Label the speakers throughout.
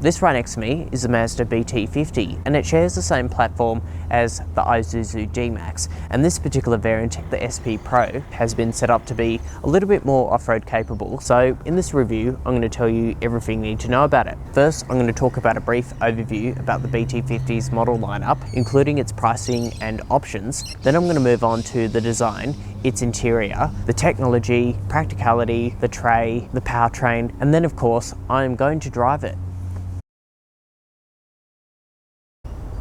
Speaker 1: This right next to me is the Mazda BT50, and it shares the same platform as the Isuzu D-Max, and this particular variant, the SP Pro, has been set up to be a little bit more off-road capable. So in this review, I'm going to tell you everything you need to know about it. First, I'm going to talk about a brief overview about the BT50's model lineup, including its pricing and options. Then I'm going to move on to the design, its interior, the technology, practicality, the tray, the powertrain, and then of course, I'm going to drive it.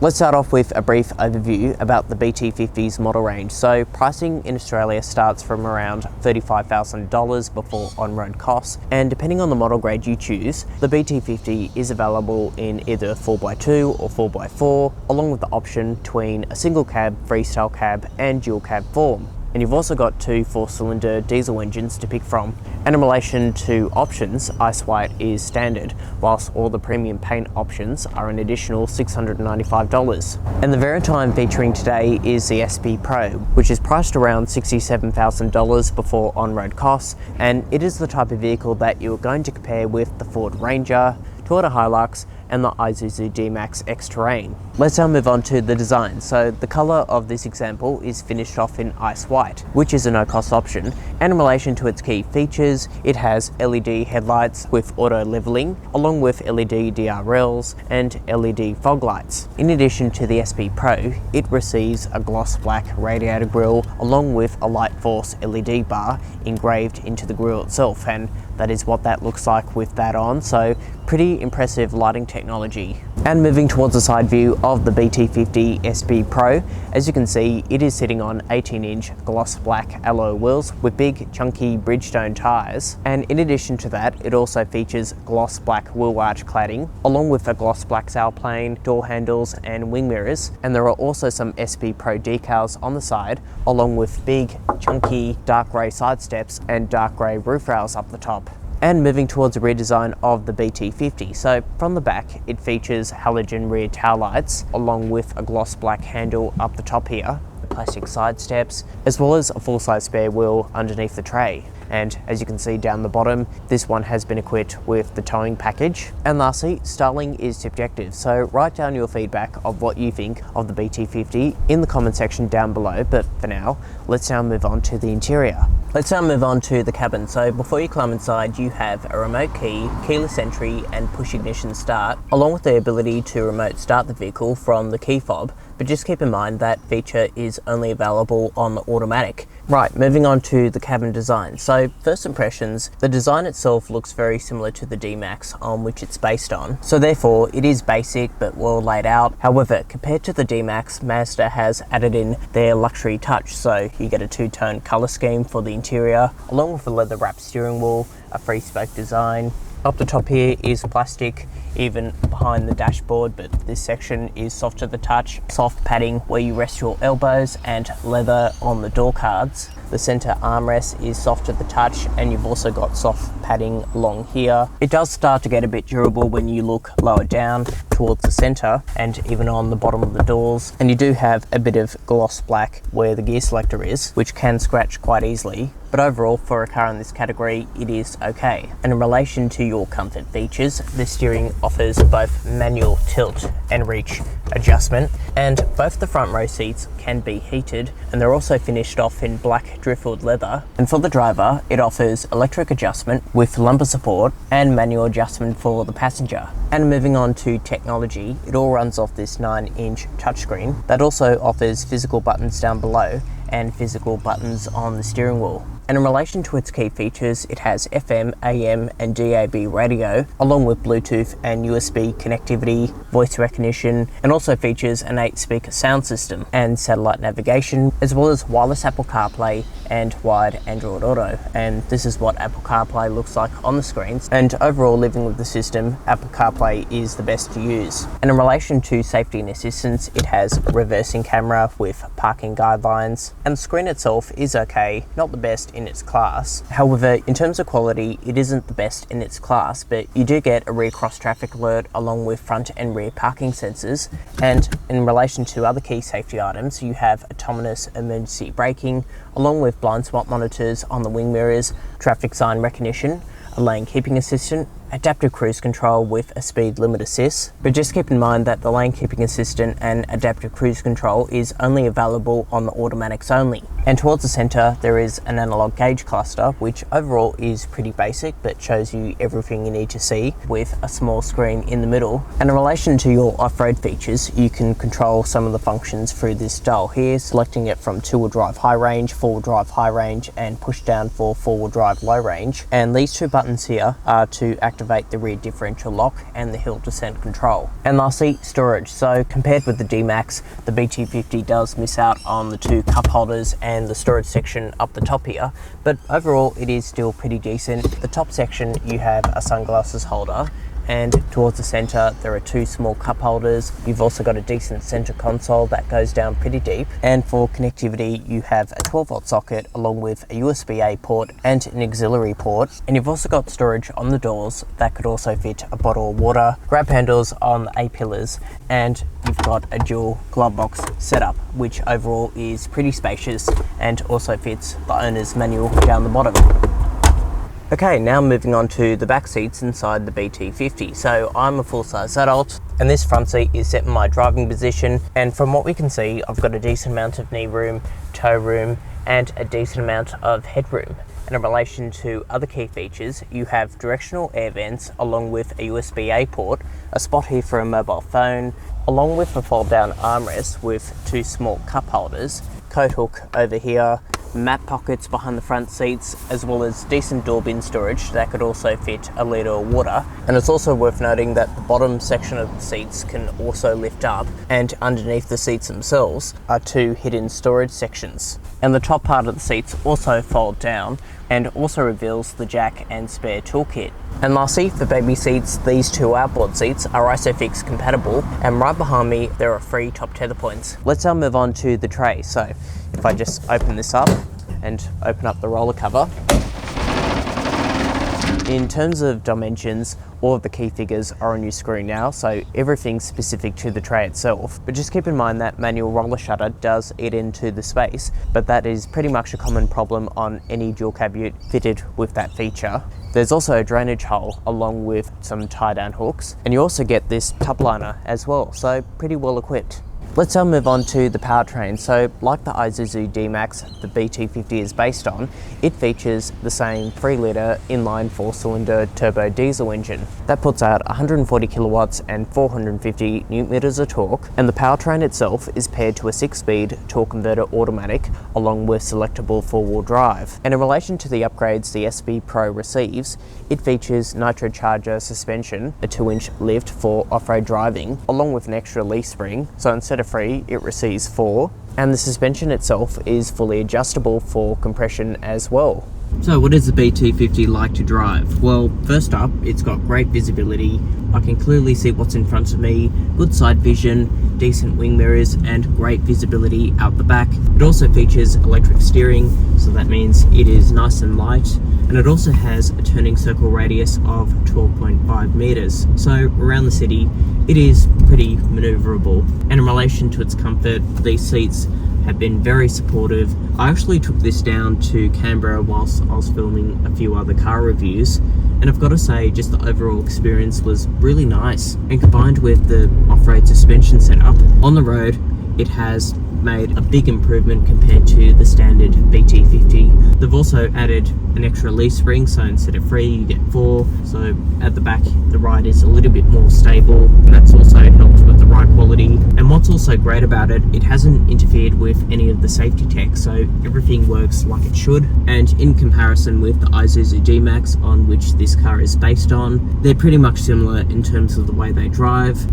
Speaker 1: Let's start off with a brief overview about the BT50's model range. So pricing in Australia starts from around $35,000 before on-road costs, and depending on the model grade you choose, the BT50 is available in either 4x2 or 4x4, along with the option between a single cab, freestyle cab and dual cab form. And you've also got two 4-cylinder diesel engines to pick from. And in relation to options, Ice White is standard, whilst all the premium paint options are an additional $695. And the variant I'm featuring today is the SP Pro, which is priced around $67,000 before on-road costs, and it is the type of vehicle that you're going to compare with the Ford Ranger, Toyota Hilux, and the Isuzu D-Max X-Terrain. Let's now move on to the design. So the colour of this example is finished off in Ice White, which is a no-cost option. And in relation to its key features, it has LED headlights with auto levelling, along with LED DRLs and LED fog lights. In addition to the SP Pro, it receives a gloss black radiator grille, along with a Light Force LED bar engraved into the grille itself, and that is what that looks like with that on. So pretty impressive lighting technology. And moving towards the side view of the BT50 SP Pro, as you can see, it is sitting on 18-inch gloss black alloy wheels with big chunky Bridgestone tyres. And in addition to that, it also features gloss black wheel arch cladding, along with a gloss black sailplane, door handles and wing mirrors. And there are also some SP Pro decals on the side, along with big chunky dark grey side steps and dark grey roof rails up the top. And moving towards a redesign of the BT50. So from the back, it features halogen rear tail lights, along with a gloss black handle up the top here, plastic side steps, as well as a full-size spare wheel underneath the tray. And as you can see down the bottom, this one has been equipped with the towing package. And lastly, styling is subjective, so write down your feedback of what you think of the BT50 in the comment section down below. But for now, let's now move on to the interior. Let's now move on to the cabin. So before you climb inside, you have a remote key, keyless entry and push ignition start, along with the ability to remote start the vehicle from the key fob. But just keep in mind that feature is only available on the automatic. Right, moving on to the cabin design. So first impressions, the design itself looks very similar to the D-Max on which it's based on. So therefore it is basic but well laid out. However, compared to the D-Max, Mazda has added in their luxury touch. So you get a two-tone colour scheme for the interior, along with a leather wrapped steering wheel, a free spoke design. Up the top here is plastic, even behind the dashboard, but this section is soft to the touch. Soft padding where you rest your elbows and leather on the door cards. The center armrest is soft to the touch, and you've also got soft padding along here. It does start to get a bit durable when you look lower down towards the center and even on the bottom of the doors. And you do have a bit of gloss black where the gear selector is, which can scratch quite easily. But overall, for a car in this category, it is okay. And in relation to your comfort features, the steering offers both manual tilt and reach adjustment, and both the front row seats can be heated, and they're also finished off in black driftwood leather. And for the driver, it offers electric adjustment with lumbar support and manual adjustment for the passenger. And moving on to technology, it all runs off this 9-inch touchscreen that also offers physical buttons down below and physical buttons on the steering wheel. And in relation to its key features, it has FM, AM and DAB radio, along with Bluetooth and USB connectivity, voice recognition, and also features an 8-speaker sound system and satellite navigation, as well as wireless Apple CarPlay and wired Android Auto. And this is what Apple CarPlay looks like on the screens. And overall, living with the system, Apple CarPlay is the best to use. And in relation to safety and assistance, it has a reversing camera with parking guidelines, and the screen itself is okay, not the best in its class. However, in terms of quality, it isn't the best in its class, but you do get a rear cross traffic alert along with front and rear parking sensors. And in relation to other key safety items, you have autonomous emergency braking, along with blind spot monitors on the wing mirrors, traffic sign recognition, a lane keeping assistant, adaptive cruise control with a speed limit assist, but just keep in mind that the lane keeping assistant and adaptive cruise control is only available on the automatics only. And towards the centre there is an analog gauge cluster, which overall is pretty basic but shows you everything you need to see with a small screen in the middle. And in relation to your off-road features, you can control some of the functions through this dial here, selecting it from two-wheel drive high range, four-wheel drive high range, and push down for four-wheel drive low range. And these two buttons here are to activate the rear differential lock and the hill descent control. And lastly, storage. So compared with the D-Max, the BT50 does miss out on the two cup holders and the storage section up the top here, but overall it is still pretty decent. The top section you have a sunglasses holder, and towards the centre there are two small cup holders. You've also got a decent centre console that goes down pretty deep, and for connectivity you have a 12-volt socket along with a USB-A port and an auxiliary port, and you've also got storage on the doors that could also fit a bottle of water, grab handles on the A-pillars, and you've got a dual glove box setup, which overall is pretty spacious and also fits the owner's manual down the bottom. Okay, now moving on to the back seats inside the BT50. So I'm a full-size adult, and this front seat is set in my driving position, and from what we can see, I've got a decent amount of knee room, toe room, and a decent amount of headroom. And in relation to other key features, you have directional air vents along with a USB-A port, a spot here for a mobile phone, along with a fold-down armrest with two small cup holders, coat hook over here, mat pockets behind the front seats, as well as decent door bin storage that could also fit a litre of water. And it's also worth noting that the bottom section of the seats can also lift up, and underneath the seats themselves are two hidden storage sections. And the top part of the seats also fold down and also reveals the jack and spare toolkit. And lastly, for baby seats, these two outboard seats are ISOFIX compatible, and right behind me there are 3 top tether points. Let's now move on to the tray. So if I just open this up and open up the roller cover, in terms of dimensions, all of the key figures are on your screen now, so everything's specific to the tray itself. But just keep in mind that manual roller shutter does eat into the space, but that is pretty much a common problem on any dual cab ute fitted with that feature. There's also a drainage hole along with some tie-down hooks, and you also get this tub liner as well, so pretty well equipped. Let's now move on to the powertrain. So like the Isuzu D-Max the BT50 is based on, it features the same 3-litre inline 4-cylinder turbo diesel engine. That puts out 140 kilowatts and 450 newton-meters of torque, and the powertrain itself is paired to a 6-speed torque converter automatic along with selectable 4-wheel drive. And in relation to the upgrades the SP Pro receives, it features nitrocharger suspension, a 2-inch lift for off-road driving, along with an extra leaf spring, so instead of 3, it receives 4, and the suspension itself is fully adjustable for compression as well. So what is the BT50 like to drive? Well, first up, it's got great visibility. I can clearly see what's in front of me, good side vision, decent wing mirrors, and great visibility out the back. It also features electric steering, so that means it is nice and light, and it also has a turning circle radius of 12.5 meters. So around the city, it is pretty maneuverable. And in relation to its comfort, these seats have been very supportive. I actually took this down to Canberra whilst I was filming a few other car reviews, and I've got to say just the overall experience was really nice. And combined with the off-road suspension setup, on the road it has made a big improvement compared to the standard BT50. They've also added an extra leaf spring, so instead of 3 you get 4, so at the back the ride is a little bit more stable, and that's also helped with the ride quality. And what's also great about it, it hasn't interfered with any of the safety tech, so everything works like it should. And in comparison with the Isuzu D-Max, on which this car is based on, they're pretty much similar in terms of the way they drive.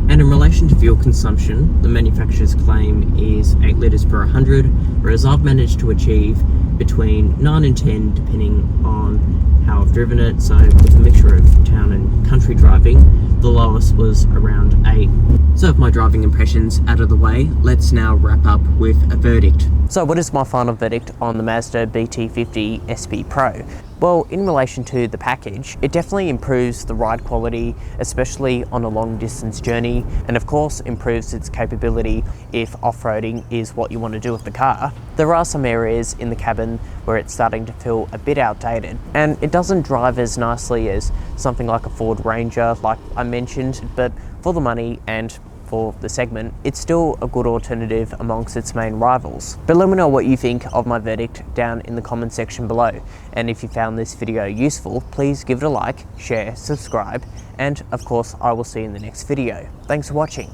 Speaker 1: And in relation to fuel consumption, the manufacturer's claim is 8 litres per 100, whereas I've managed to achieve between 9 and 10 depending on how I've driven it. So with a mixture of town and country driving, the lowest was around 8. So with my driving impressions out of the way, let's now wrap up with a verdict. So what is my final verdict on the Mazda BT50 SP Pro? Well, in relation to the package, it definitely improves the ride quality, especially on a long distance journey, and of course improves its capability if off-roading is what you want to do with the car. There are some areas in the cabin where it's starting to feel a bit outdated, and it doesn't drive as nicely as something like a Ford Ranger, like I mentioned, but for the money and for the segment, it's still a good alternative amongst its main rivals. But let me know what you think of my verdict down in the comment section below. And if you found this video useful, please give it a like, share, subscribe, and of course I will see you in the next video. Thanks for watching.